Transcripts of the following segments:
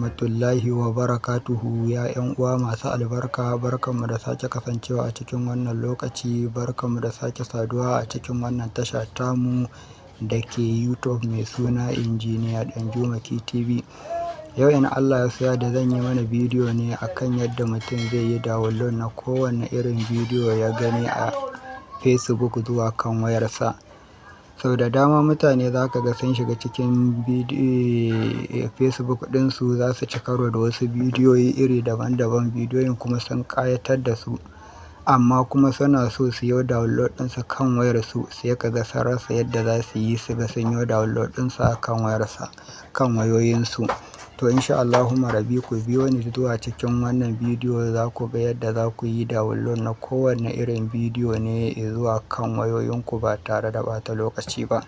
rahmatullahi wa barakatuhu. Ya 'yan uwa masu albarka, barkanmu da sake kasancewa a cikin wannan lokaci, barkanmu da sake saduwa a cikin wannan tasha tamu da ke YouTube mai suna Injiniya Danjuma TV. Yau in Allah ya so da zan yi mana bidiyo ne akan yadda mutum zai yi download na kowane irin bidiyo ya gani a Facebook zuwa kan wayarsa. Sau da dama mutane za ka ga sun shiga cikin Facebook ɗinsu za su ci karo da wasu bidiyoyi iri daban-daban, bidiyoyin kuma sun ƙayatar da su, amma kuma suna so su yi download ɗinsa kan wayarsu, sai ka ga sun rasa yadda za su yi su ga sun yi download ɗinsa kan wayarsa, kan wayoyinsu. To insha Allahu rabi ku biyo ni zuwa cikin wannan bidiyo, za ku ga yadda za ku yi download na kowane irin bidiyo ne zuwa kan wayoyinku ba tare da ɓata lokaci ba.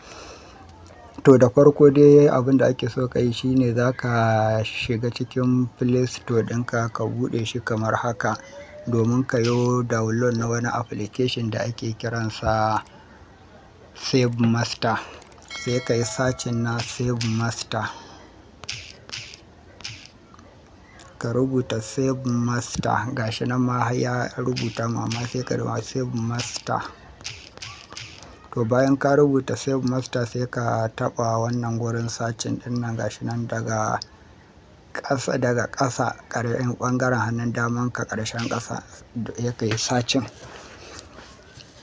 To da farko dai abin da ake so ka yi shine za ka shiga cikin Play Store ɗinka ka buɗe shi kamar haka, domin ka yi download na wani application da ake kiransa Save Master. Sai ka yi searching na Save Master, ka rubuta Save Master, gashi nan ma ya rubuta amma sai ka rubuta Save Master. To bayan ka rubuta Save Master sai ka taɓa wannan gurin searching ɗin nan, gashi nan daga ƙasa ƙarshen ɓangaren hannun daman ka ƙarshen ƙasa ya kai searching.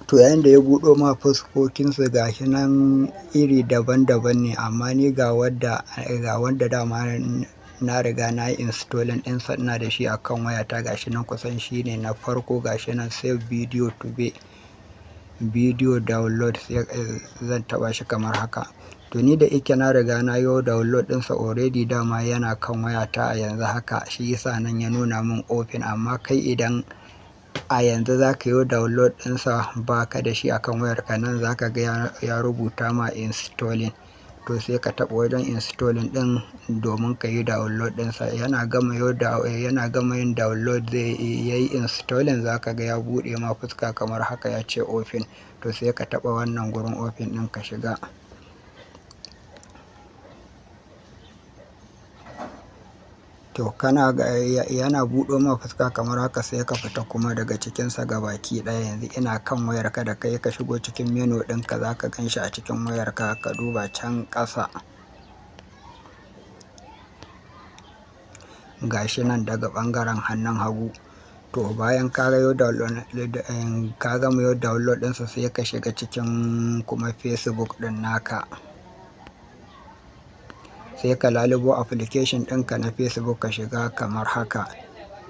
To yayin da ya buɗo ma fuskokinsu gashi nan iri daban-daban ne, amma ni ga wanda dama na riga na yi installing ɗinsa, ina da shi akan wayata, gashi nan kusan shi ne na farko, gashi nan Save Video to be Video Download. Zan taɓa shi kamar haka. To ni da ike na riga na yi download ɗinsa already, dama yana kan wayata a yanzu haka, shi yasa nan ya nuna min open. Amma kai idan a yanzu za ka yi download ɗinsa ba ka da shi akan wayarka, nan za ka ga ya rubuta ma installing. To sai ka taɓa wajen installing ɗin domin ka yi download ɗinsa. Yana gama yin download zai yi installing, za ka ga ya buɗe ma fuska kamar haka ya ce open. To sai ka taɓa wannan gurin open ɗin ka shiga. To yana buɗo ma fuska kamar haka, sai ka fita kuma daga cikinsa gabaki ɗaya. Yanzu ina kan wayarka, da kai ka shigo cikin menu ɗinka za ka gan shi a cikin wayarka, ka duba can ƙasa gashi nan daga ɓangaren hannun hagu. To bayan ka gama yau download ɗinsa sai ka shiga cikin kuma Facebook ɗin naka, sai ka lalubo application ɗinka na Facebook ka shiga kamar haka.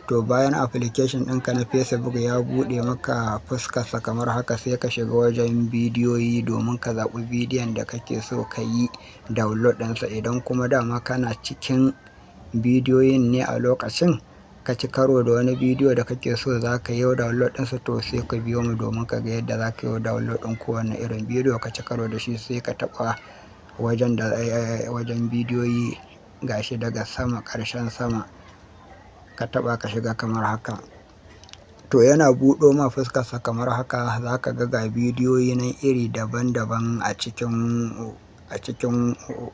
To bayan application ɗinka na Facebook ya buɗe maka fuskarsa kamar haka, sai ka shiga wajen bidiyoyi domin ka zaɓi bidiyon da kake so ka yi download ɗinsa. Idan kuma dama kana cikin bidiyoyin ne a lokacin ka ci karo da wani bidiyo da kake so za ka yi download ɗinsa, to sai ka biyo mu domin ka ga yadda za ka yi download ɗin kowane irin bidiyo ka ci karo da shi. Sai ka taɓa wajen bidiyoyi, gashi daga sama ƙarshen sama, ka taɓa ka shiga kamar haka. To yana buɗo ma fuskarsa kamar haka, za ka ga bidiyoyi nan iri daban-daban a cikin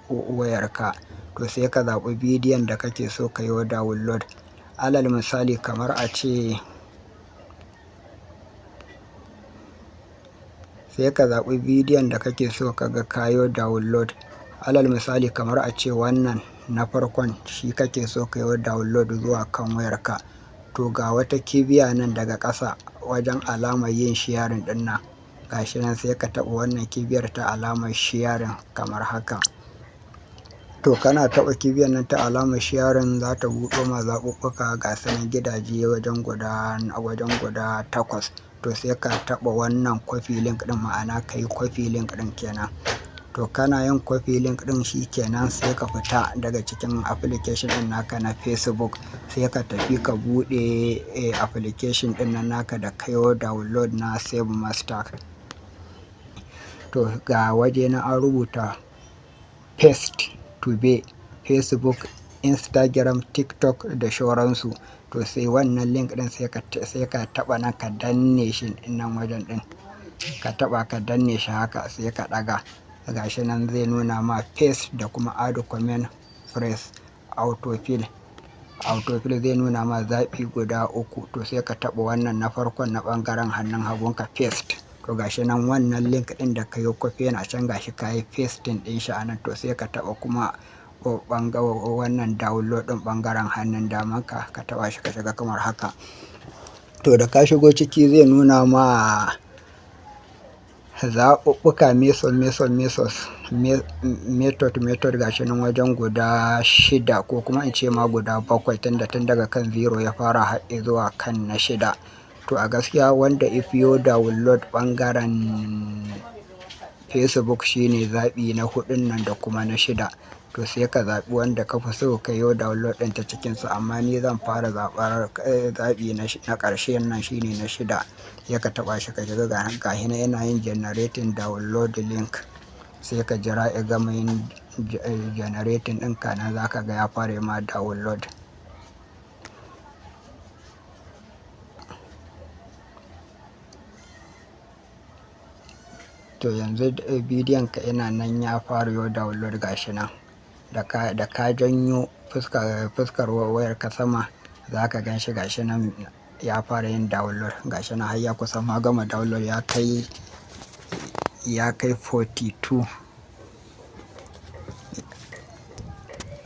wayarka. To sai ka zaɓi bidiyon da kake so ka yi download. Alal misali kamar a ce sai ka zaɓi bidiyon da kake so ka ga kayo download. Alal misali kamar a ce wannan na farkon shi kake so ka yi download zuwa kan wayarka. To ga wata kibiya nan daga ƙasa wajen alamar yin sharing ɗin nan, gashi nan sai ka taɓa wannan kibiyar ta alamar sharing kamar haka. To kana taɓa kibiyar nan ta alamar sharing, za ta buɗo ma zaɓuɓɓuka ga sanin gidaje wajen guda 8. To sai ka taɓa wannan copy link ɗin, ma'ana ka yi copy link ɗin kenan. To kana yin copy link ɗin shi kenan, sai ka fita daga cikin application ɗin naka na Facebook, sai ka tafi ka buɗe application ɗin nan naka da kayo download na Save Master. To ga waje na an rubuta paste to be Facebook, Instagram, TikTok da shauransu. To sai wannan link ɗin sai ka taɓa nan ka danne shi nan wajen ɗin, ka taɓa ka danne shi haka, sai ka ɗaga. Gashi nan zai nuna ma paste da kuma add comment, press autofill. autofill zai nuna ma zaɓi guda uku, to sai ka taɓa wannan na farkon na ɓangaren hannun hagun ka paste. To gashi nan wannan link ɗin da ka yi copy yana can gashi ka yi pasting ɗin shi a nan, to sai ka taɓa kuma wannan download ɗin ɓangaren hannun daman ka taɓa shi ka shiga kamar haka. To da ka shigo ciki zai nuna ma zaɓuɓɓuka method gashi nan wajen guda 6 ko kuma in ce ma guda 7 tun daga kan 0 ya fara haɗe zuwa kan na 6. To a gaskiya wanda ifiyo download ɓangaren Facebook shine zaɓi na 4 nan da kuma na 6. To sai ka zaɓi wanda ka fi so ka yi download ɗin ta cikinsu, amma ni zan fara zaɓar zaɓi na ƙarshe nan shine na 6. sai ka taɓa shi ka shiga gashi na yana yin generating download link, sai ka jira ya gama yin generating ɗin kana za ka ga ya fara ma download. To yanzu bidiyon ka yana nan ya fara yau download gashi nan, da ka janyo fuskar wayar ka sama za ka gan shi gashi nan ya fara yin download gashi nan har ya kusa ma gama download ya kai 42.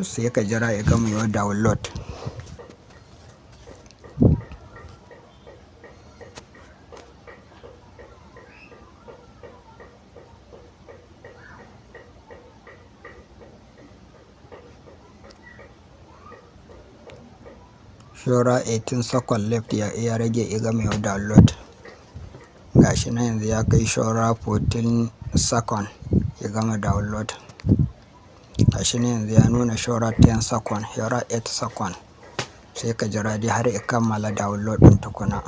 sai ka jira ya gama yau download. Shora 18 second left ya rage ya gama yau download. Gashi na yanzu ya kai shora 14 second ya gama download. Gashi na yanzu ya nuna shora 10 second, shora 8 second. Sai ka jira dai har ya kammala download ɗin tukuna.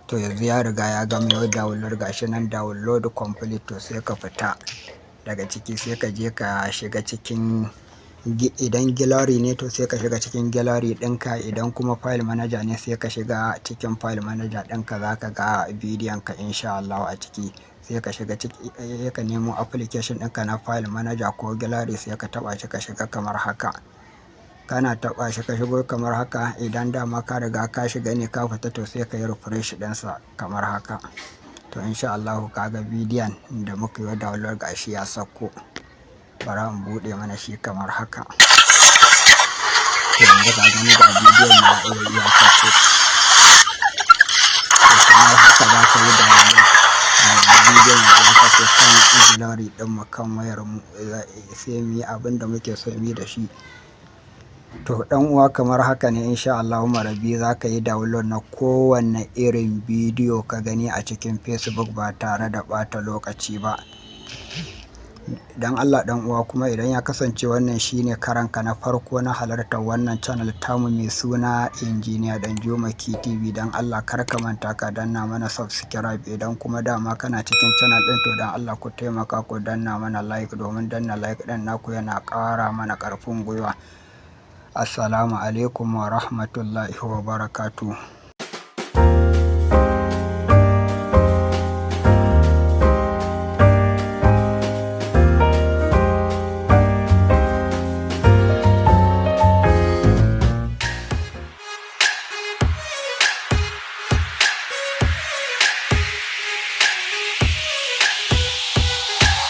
To yanzu ya riga ya gama yau download gashi nan download complete. To sai ka fita daga ciki sai ka je ka shiga cikin, idan gallery ne to sai ka shiga cikin gallery ɗinka, idan kuma file manager ne sai ka shiga cikin file manager ɗinka za ka ga bidiyon ka insha Allah a ciki. Sai ka shiga ciki ka nemo application ɗinka na file manager ko gallery sai ka taɓa shi ka shiga kamar haka. Kana taɓa shi ka shigo kamar haka, idan dama ka riga ka shiga ne ka fita to sai ka yi refresh ɗinsa kamar haka. To insha Allah ka ga bidiyon da muka yi download gashi ya sauko. Bara in buɗe mana shi kamar haka. To yanzu ka gani ga bidiyon ya sauko. To kamar haka za ka yi download bidiyon ya sauko kan gallery ɗin mu kan wayar mu, sai mu yi abin da muke so mu yi da shi. To ɗan uwa kamar haka ne insha Allah marabi za ka yi download na kowanne irin bidiyo ka gani a cikin Facebook ba tare da ɓata lokaci ba. Dan Allah ɗan uwa kuma idan ya kasance wannan shine karanka na farko na halartar wannan channel tamu mai suna Injiniya Danjuma Key TV, dan Allah kar ka manta ka danna mana subscribe, idan kuma dama kana cikin channel ɗin to dan Allah ku taimaka ku danna mana like, domin danna like ɗin naku yana ƙara mana ƙarfin gwiwa. Assalamu alaikum wa rahmatullahi wa barakatuh.